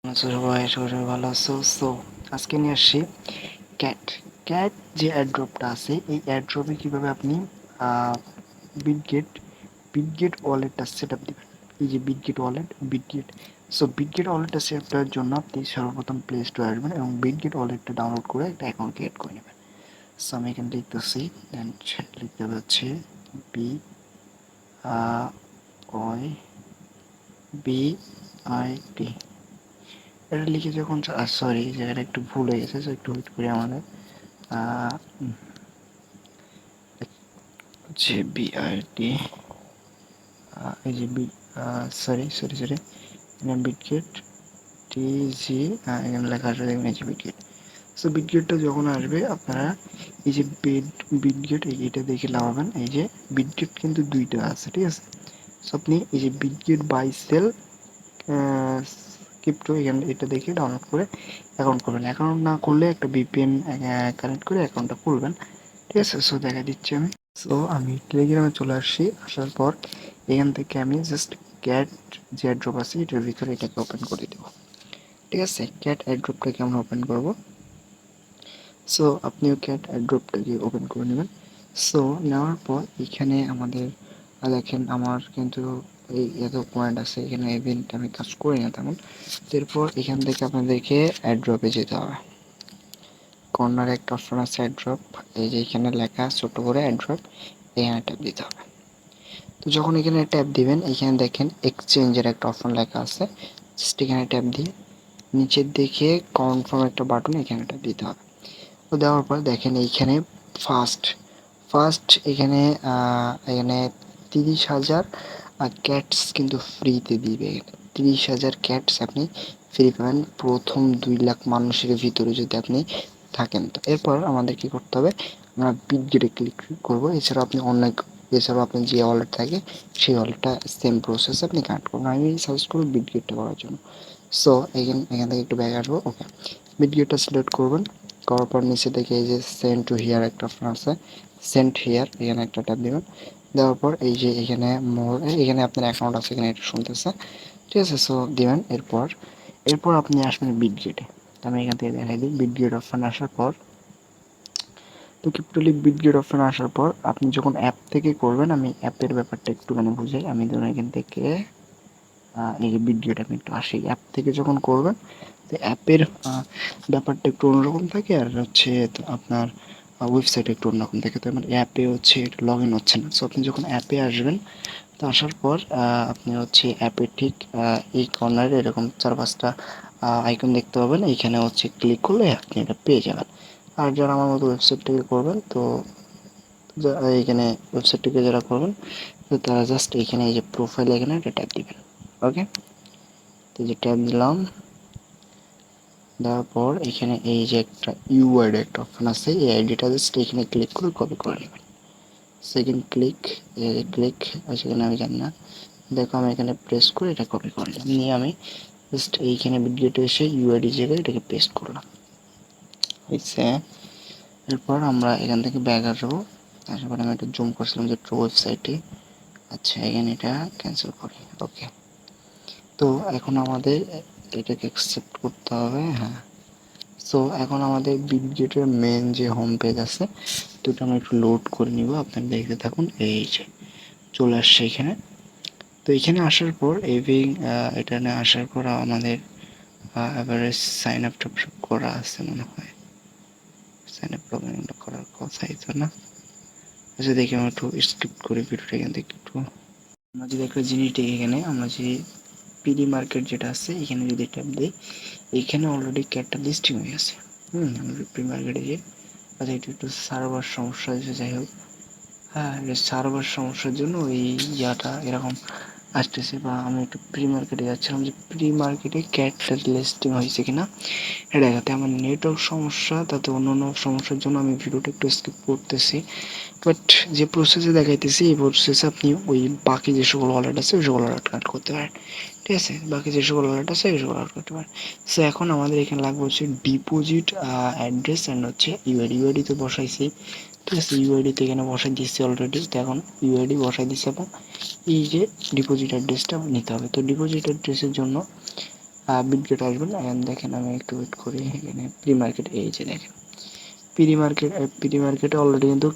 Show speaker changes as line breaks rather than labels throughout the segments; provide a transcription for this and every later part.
সবাই ভালো আছো। সো আজকে নিয়ে আসছি ক্যাট ক্যাট যে অ্যাড্রপটা আছে, এই অ্যাড্রপে কীভাবে আপনি বিটগেট বিটগেট ওয়ালেটটা সেট আপ দেবেন। এই যে বিটগেট ওয়ালেটটা সেট আপ করার জন্য আপনি সর্বপ্রথম প্লে স্টোরে আসবেন এবং বিটগেট ওয়ালেটটা ডাউনলোড করে একটা অ্যাকাউন্ট ক্রিয়েট করে নেবেন। সো আমি এখানে লিখতেছি, দেন লিখতে হচ্ছে B Y B I T. এটা লিখে যখন সরি, জায়গাটা একটু ভুল হয়ে গেছে, একটু ওয়েট করি। আমাদের হচ্ছে বিআরটি, এই যে বি সরি সরি সরি এখানে বিটগেট টিজি, এখানে লেখা আসবে, দেখবেন এই যে বিটগেট। সো বিটগেটটা যখন আসবে আপনারা এই যে বিটগেট এইটা দেখে লাগাবেন। এই যে বিটগেট কিন্তু দুইটা আছে, ঠিক আছে। সো আপনি এই যে বিটগেট বাই সেল ক্রিপ্টো এখানে এটা দেখে ডাউনলোড করে অ্যাকাউন্ট করবেন। অ্যাকাউন্ট না করলে একটা ভিপিএন কানেক্ট করে অ্যাকাউন্টটা খুলবেন, ঠিক আছে। সো দেখা দিচ্ছি আমি। সো আমি টেলিগ্রামে চলে আসছি। আসার পর এখান থেকে আমি জাস্ট ক্যাট যে অ্যাড্রপ আছে এটার ভিতরে এটাকে ওপেন করে দেবো, ঠিক আছে। ক্যাট অ্যাড্রপটাকে আমরা ওপেন করব। সো আপনিও ক্যাট অ্যাড্রপটাকে ওপেন করে নেবেন। সো নেওয়ার পর এখানে আমাদের দেখেন আমার কিন্তু এই এত পয়েন্ট আছে, এখানে ইভেন্ট আমি কাজ করি না তেমন। এরপর এখান থেকে আপনাদেরকে অ্যাড্রপে যেতে হবে। কর্নারে একটা অপশন আছে অ্যাড্রপ, এই যে এখানে লেখা ছোট করে অ্যাড্রপ, এখানে ট্যাপ দিতে হবে। তো যখন এখানে ট্যাপ দিবেন, এখানে দেখেন এক্সচেঞ্জের একটা অপশন লেখা আছে, জাস্ট এখানে ট্যাপ দিয়ে নিচের দিকে কনফার্ম একটা বাটন এখানে ট্যাপ দিতে হবে। তো দেওয়ার পর দেখেন এইখানে ফার্স্ট এখানে এখানে 30,000 ক্যাটস কিন্তু ফ্রিতে দিবে। 30,000 ক্যাটস আপনি ফ্রি পাবেন প্রথম 2 লাখ মানুষের ভিতরে যদি আপনি থাকেন। তো এরপর আমাদের কী করতে হবে, আমরা বিটগেটে ক্লিক করবো। এছাড়াও আপনার যে ওয়ালেট থাকে সেই ওয়ালেটটা সেম প্রসেস আপনি কানেক্ট করবেন। আমি সাজেস্ট করবো বিটগেটটা করার জন্য। সো এখান থেকে একটু ব্যাক আসবো। ওকে, বিটগেটটা সিলেক্ট করবেন। করার পর নিচে দেখে এই যে সেন্ড টু হিয়ার একটা অপশন আছে, সেন্ড হিয়ার এখানে একটা ট্যাপ দেবেন। দেওয়ার পর এই যে এখানে এখানে আপনার অ্যাকাউন্ট আছে, এখানে একটু শুনতেছে, ঠিক আছে। সো দেবেন। এরপর আপনি আসবেন বিটগেটে। আমি এখান থেকে দেখাই দিই। বিটগেট অপশন আসার পর, তো ক্রিপ্টোলি বিটগেট অপশন আসার পর আপনি যখন অ্যাপ থেকে করবেন, আমি অ্যাপের ব্যাপারটা একটুখানি বুঝাই। আমি ধরুন এখান থেকে এই যে বিটগেট আমি একটু আসি। অ্যাপ থেকে যখন করবেন তো অ্যাপের ব্যাপারটা একটু অন্যরকম থাকে, আর হচ্ছে আপনার ওয়েবসাইট একটু অন্যরকম থাকে। তো আমার অ্যাপে হচ্ছে একটু লগ ইন হচ্ছে না। সো আপনি যখন অ্যাপে আসবেন, তো আসার পর আপনি হচ্ছে অ্যাপের ঠিক এই কর্নারে এরকম 4-5টা আইকন দেখতে পাবেন। এইখানে হচ্ছে ক্লিক করলে আপনি এটা পেয়ে যাবেন। আর যারা আমার মতো ওয়েবসাইট থেকে করবেন, তো এইখানে ওয়েবসাইট থেকে যারা করবেন, তো তারা জাস্ট এইখানে এই যে প্রোফাইল এখানে একটা ট্যাপ দিবেন। ওকে, তো যে ট্যাপ দিলাম, দেওয়ার পর এখানে এই যে একটা ইউআইডি একটা অপশন আছে, এই আইডিটা জাস্ট এখানে ক্লিক করে কপি করে নেবেন। সেকেন্ড ক্লিক সেখানে আমি জানি না, দেখো আমি এখানে প্রেস করে এটা কপি করে নিয়ে আমি জাস্ট এইখানে বিটগেটে এসে ইউআইডি জায়গায় এটাকে পেস্ট করলাম, হয়েছে। এরপর আমরা এখান থেকে ব্যাক আসবো। আসার পরে আমি একটু জুম করছিলাম যে ট্রু ওয়েবসাইটে। আচ্ছা, এখানে এটা ক্যান্সেল করি। ওকে, তো এখন আমাদের এটাকে অ্যাকসেপ্ট করতে হবে। হ্যাঁ, সো এখন আমাদের বিটগেটের মেন যে হোম পেজ আছে, তো এটা আমরা একটু লোড করে নিব। আপনারা দেখতে থাকুন। এই যে চলে আসছে এখানে। তো এখানে আসার পর এটা আসার পর আমাদের এবারে সাইন আপ টাপ করা আছে মনে হয়। সাইন আপ লগইনটা করার কথাই তো না। আচ্ছা, দেখি আমরা একটু স্কিপ করি ভিডিওটা এখান থেকে একটু। আমরা যদি একটা জিনিস দেখি, এখানে আমরা যে পিডি মার্কেট যেটা আছে এখানে যদি ট্যাপ দিই, এখানে অলরেডি ক্যাটটা লিস্টিং হয়ে গেছে। আমরা প্রি মার্কেটে যে, আচ্ছা এটা একটু সার্ভার সমস্যা হয়েছে, যাই হোক। হ্যাঁ, সার্ভার সমস্যার জন্য ওই ইয়াটা এরকম আসতেছে। বা আমি একটু প্রি মার্কেটে যাচ্ছিলাম যে প্রি মার্কেটে ক্যাটটা লিস্টিং হয়েছে কিনা এটা দেখাতে। আমার নেটওয়ার্ক সমস্যা, তাতে অন্য অন্য সমস্যার জন্য আমি ভিডিওটা একটু স্কিপ করতেছি। বাট যে প্রসেসে দেখাইতেছি, এই প্রসেসে আপনি ওই বাকি যে সকল ওয়ালেট আছে ওই সকল ওয়ালেট কানেক্ট করতে পারেন, ঠিক আছে। বাকি যে সকল ওয়ালেট আছে ওই সকল ওয়ালেট করতে পারেন। সো এখন আমাদের এখানে লাগবে হচ্ছে ডিপোজিট অ্যাড্রেস অ্যান্ড হচ্ছে ইউআইডি তো বসাইছি, ঠিক আছে। ইউআইডিতে এখানে বসাই দিচ্ছি অলরেডি। তো এখন ইউআইডি বসাই দিচ্ছি এবং এই যে ডিপোজিট অ্যাড্রেসটা নিতে হবে। তো ডিপোজিট অ্যাড্রেসের জন্য বিটগেট আসবেন, দেখেন আমি একটু ওয়েট করি, এখানে প্রি মার্কেট, এই যে দেখেন প্রি মার্কেটে অলরেডি কিন্তু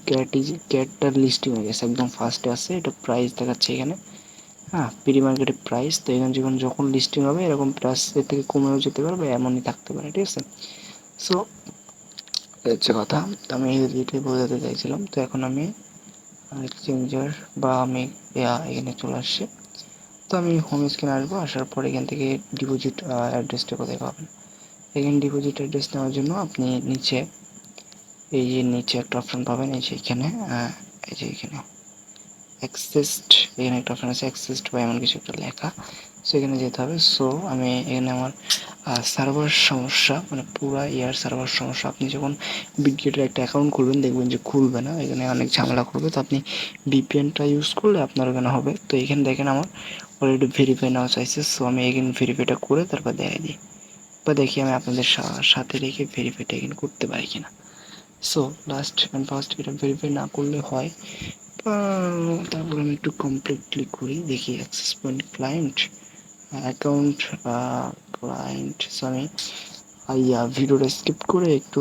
ক্যাটটার লিস্টিং হয়ে গেছে, একদম ফার্স্টে আছে, এটা প্রাইস দেখাচ্ছে এখানে। হ্যাঁ, প্রি মার্কেটের প্রাইস তো এখানে যখন লিস্টিং হবে এরকম প্রাইস এর থেকে কমেও যেতে পারবে, এমনই থাকতে পারে, ঠিক আছে। সো হচ্ছে কথা, তো আমি এটাই বোঝাতে চাইছিলাম। তো এখন আমি এক্সচেঞ্জার বা আমি এখানে চলে আসছি। তো আমি হোম স্ক্রিনে আসবো, আসার পর এখান থেকে ডিপোজিট অ্যাড্রেসটা কোথায় পাবেন। এখানে ডিপোজিট অ্যাড্রেস নেওয়ার জন্য আপনি নিচে, এই যে নিচে একটা অপশন পাবেন, এই যে এখানে, এই যে এখানে অ্যাক্সেসড, এখানে একটা অপশন আছে অ্যাক্সেসড বা এমন কিছু একটা লেখা, সো এখানে যেতে হবে। সো আমি এখানে আমার সার্ভার সমস্যা, মানে পুরা ইয়ার সার্ভার সমস্যা। আপনি যখন বিটগেটের একটা অ্যাকাউন্ট খুলবেন দেখবেন যে খুলবে না, এখানে অনেক ঝামেলা করবে। তো আপনি ভিপিএনটা ইউজ করলে আপনার এখানে হবে। তো এখানে দেখেন আমার অলরেডি ভেরিফাই নেওয়া চাইছে, সো আমি এখানে ভেরিফাইটা করে তারপর দেখাই দিই, বা দেখি আমি আপনাদের সাথে রেখে ভেরিফাইটা এখানে করতে পারি কিনা। সো লাস্ট অ্যান্ড ফার্স্ট এটা ভেরিফাই না করলে হয়। তারপর আমি একটু কমপ্লিট ক্লিক করি, দেখি access point client account client. So আমি ভিডিওটা স্কিপ করে একটু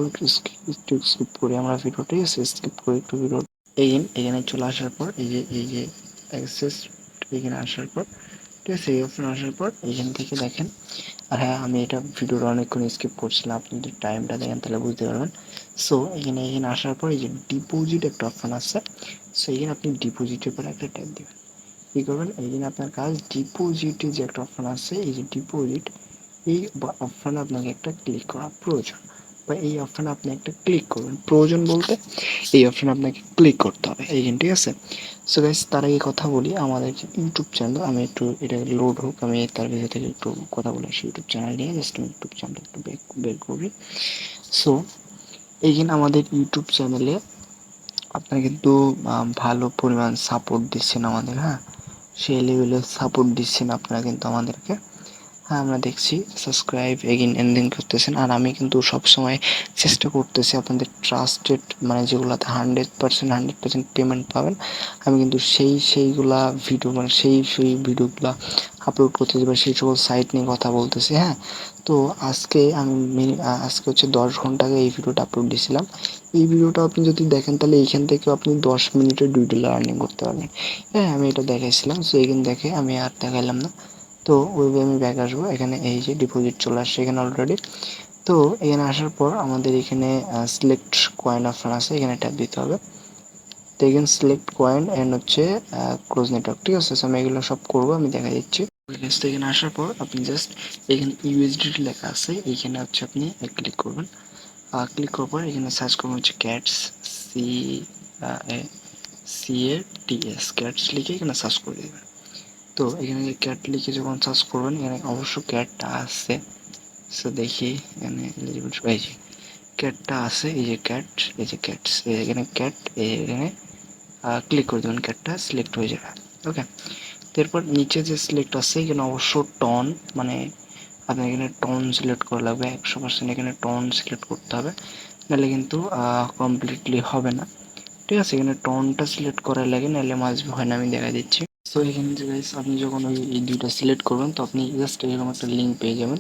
স্কিপ করি, আমরা ভিডিওটাই স্কিপ করে একটু ভিডিও এখানে চলে আসার পর এই যে অ্যাক্সেস, এখানে আসার পর, ঠিক আছে, এই অপশন আসার পর এখান থেকে দেখেন। আর হ্যাঁ, আমি এটা ভিডিওটা অনেকক্ষণ স্কিপ করছিলাম, আপনি যদি টাইমটা দেখেন তাহলে বুঝতে পারবেন। সো এখানে আসার পর এই যে ডিপোজিট একটা অপশন আছে, সো এখানে আপনি ডিপোজিটের উপর একটা ট্যাপ দেবেন। কী করবেন, এই আপনার কাজ ডিপোজিটে যে একটা অপশন আছে, এই যে ডিপোজিট, এই অপশানে আপনাকে একটা ক্লিক করা প্রয়োজন, বা এই অপশানে আপনি একটা ক্লিক করবেন, প্রয়োজন বলতে এই অপশানে আপনাকে ক্লিক করতে হবে এইখানে, ঠিক আছে। সো গাইস, তার আগে কথা বলি আমাদের যে ইউটিউব চ্যানেল, আমি একটু এটা লোড হোক, আমি তার ভিতর থেকে একটু কথা বলে আসি ইউটিউব চ্যানেল নিয়ে, জাস্ট আমি ইউটিউব চ্যানেলটা একটু বের করি। সো এইখানে আমাদের ইউটিউব চ্যানেলে আপনারা কিন্তু ভালো পরিমাণ সাপোর্ট দিচ্ছেন আমাদের, হ্যাঁ, সেই লেভেলের সাপোর্ট দিচ্ছেন আপনারা কিন্তু আমাদেরকে। হ্যাঁ, আমরা দেখছি সাবস্ক্রাইব এগেইন এন্ড দেন করতেছেন, আর আমি কিন্তু সবসময় চেষ্টা করতেছি আপনাদের ট্রাস্টেড, মানে যেগুলোতে 100% পেমেন্ট পাবেন, আমি কিন্তু সেইগুলা ভিডিও, মানে সেই ভিডিওগুলো আপলোড করতেছি, বা সেই সকল সাইট নিয়ে কথা বলতেছি। হ্যাঁ, তো আজকে হচ্ছে 10 ঘন্টা আগে এই ভিডিওটা আপলোড দিয়েছিলাম। এই ভিডিওটা আপনি যদি দেখেন তাহলে এইখান থেকে আপনি 10 মিনিটে $2 আর্নিং করতে পারবেন। হ্যাঁ, আমি এটা দেখাইছিলাম, সো এখানে দেখে আমি আর দেখাইলাম না। তো ওইভাবে আমি ব্যাক আসবো, এখানে এই যে ডিপোজিট চলে আসছে এখানে অলরেডি। তো এখানে আসার পর আমাদের এখানে সিলেক্ট কয়েন অপশন আছে, এখানে ট্যাপ দিতে হবে। তো এখানে সিলেক্ট কয়েন অ্যান্ড হচ্ছে ক্লোজ নেটওয়ার্ক, ঠিক আছে। আমি এগুলো সব করবো, আমি দেখা দিচ্ছি। তো এখানে আসার পর আপনি জাস্ট এখানে ইউএসডিটি লেখা আছে, এইখানে হচ্ছে আপনি ক্লিক করবেন। ক্লিক করার পর এখানে সার্চ করবেন হচ্ছে ক্যাটস, সি CATS, ক্যাটস লিখে এখানে সার্চ করে দেবেন। তো এখানে ক্যাট লিখে যখন সার্চ করবেন এখানে অবশ্য ক্যাটটা আসছে। সো দেখি এখানে এলিজিবল, এই যে ক্যাটটা আছে, এই যে ক্যাট, এই যে ক্যাটস, এখানে ক্যাট, এখানে ক্লিক করে দেবেন, ক্যাটটা সিলেক্ট হয়ে যাবে। ওকে, তারপর নিচে যে সিলেক্ট আছে এখানে অবশ্য টন, মানে আপনার এখানে টোন সিলেক্ট করা লাগবে 100%, এখানে টোন সিলেক্ট করতে হবে, নাহলে কিন্তু কমপ্লিটলি হবে না, ঠিক আছে। এখানে টোনটা সিলেক্ট করার লাগে, নাহলে মাঝবে হয় না, আমি দেখা দিচ্ছি। সো এখানে যে গাইস আপনি যখন এই দুইটা সিলেক্ট করবেন, তো আপনি জাস্ট এরকম একটা লিঙ্ক পেয়ে যাবেন,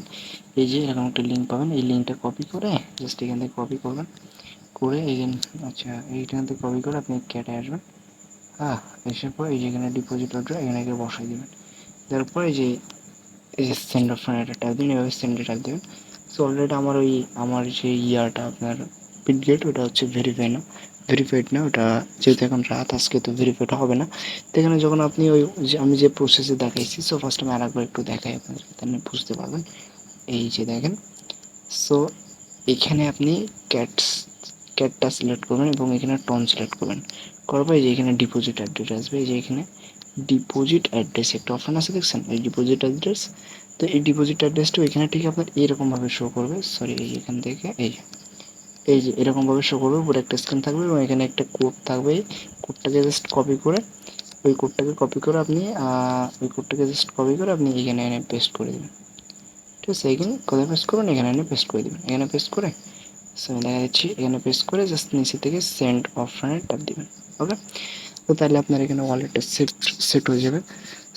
এই যে এরকম একটা লিঙ্ক পাবেন, এই লিঙ্কটা কপি করে জাস্ট এখান থেকে কপি করবেন, করে এখানে, আচ্ছা, এইখান থেকে কপি করে আপনি কেটে আসবেন। হ্যাঁ, এসার পর এই যে এখানে ডিপোজিট অর্ডার এখানে বসাই দেবেন। তারপর এই যে সেন্ড অপশন এটা ট্যাপ দিন, এভাবে সেন্ডে ট্যাপ দেবেন। সো অলরেডি আমার যে ইয়ারটা আপনার বিটগেট, ওটা হচ্ছে ভেরিফাইড না, ওটা যেহেতু এখন রাত, আজকে তো ভেরিফাইড হবে না। তো এখানে যখন আপনি আমি যে প্রসেসে দেখাইছি, সো ফার্স্ট আমি আরেকবার একটু দেখাই আপনাদের, আপনি বুঝতে পারবেন। এই যে দেখেন, সো এখানে আপনি ক্যাটটা সিলেক্ট করবেন এবং এখানে টোন সিলেক্ট করবেন, করার পর এই যে এখানে ডিপোজিট অ্যাড্রেস আসবে, এই যে এখানে ডিপোজিট অ্যাড্রেস একটা অপশন আছে, দেখছেন এই ডিপোজিট অ্যাড্রেস। তো এই ডিপোজিট অ্যাড্রেসটা এখানে ঠিক আপনার এরকমভাবে শো করবে, সরি, এখান থেকে এই যে এরকমভাবে শো করবে, উপরে একটা স্ক্রিন থাকবে এবং এখানে একটা কোড থাকবে। কোডটাকে জাস্ট কপি করে, আপনি এখানে এনে পেস্ট করে দেবেন, ঠিক আছে। এখানে কোথায় পেস্ট করবেন, এখানে এনে পেস্ট করে দেবেন, এখানে পেস্ট করে, আমি দেখা দিচ্ছি, এখানে পেস্ট করে জাস্ট নিচে থেকে সেন্ড অপশানে ট্যাপ দিবেন। ওকে, তো তাহলে আপনার এখানে ওয়ালেটটা সেট হয়ে যাবে।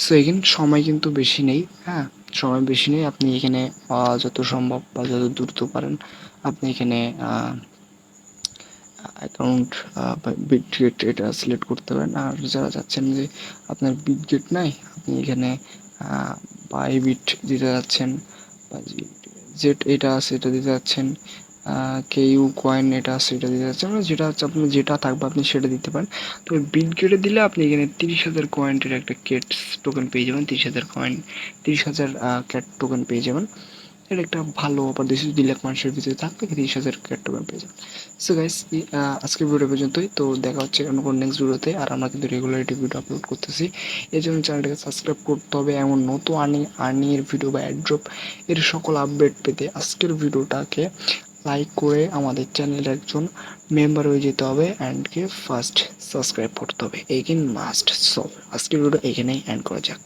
সো এখানে সময় কিন্তু বেশি নেই, হ্যাঁ, সময় বেশি নেই, আপনি এখানে যত সম্ভব বা যত দ্রুত পারেন আপনি এখানে অ্যাকাউন্ট বা বিটগেট এটা সিলেক্ট করতে পারেন। আর যারা চাচ্ছেন যে আপনার বিটগেট নাই, আপনি এখানে বাইবিট দিতে যাচ্ছেন বা জেট এটা আছে এটা দিতে যাচ্ছেন, কেইউ কয়েন এটা আছে এটা দিতে যাচ্ছেন, মানে যেটা হচ্ছে আপনার যেটা থাকবে আপনি সেটা দিতে পারেন। তবে বিটগেটে দিলে আপনি এখানে 30,000 কয়েনের একটা কেটস টোকেন পেয়ে যাবেন, 30,000 কয়েন, 30,000 ক্যাট টোকেন পেয়ে যাবেন। এটা একটা ভালো অফার দিয়েছে, 2 লাখ মানুষের ভিতরে থাকবে 30,000 ক্যাট টোকেন পেয়ে যাবেন। সো গাইস, আজকের ভিডিও পর্যন্তই। তো দেখা হচ্ছে অন্য কোনো নেক্সট ভিডিওতে। আর আমরা কিন্তু রেগুলারিটি ভিডিও আপলোড করতেছি, এই জন্য চ্যানেলটাকে সাবস্ক্রাইব করতে হবে। এমন নতুন আর্নিংয়ের ভিডিও বা অ্যাড্রপ এর সকল আপডেট পেতে আজকের ভিডিওটাকে লাইক করে আমাদের চ্যানেলের একজন মেম্বার হয়ে যেতে হবে অ্যান্ডকে ফার্স্ট সাবস্ক্রাইব করতে হবে, এইখানে মাস্ট। সো আজকের ভিডিও এখানেই এন্ড করা যাক।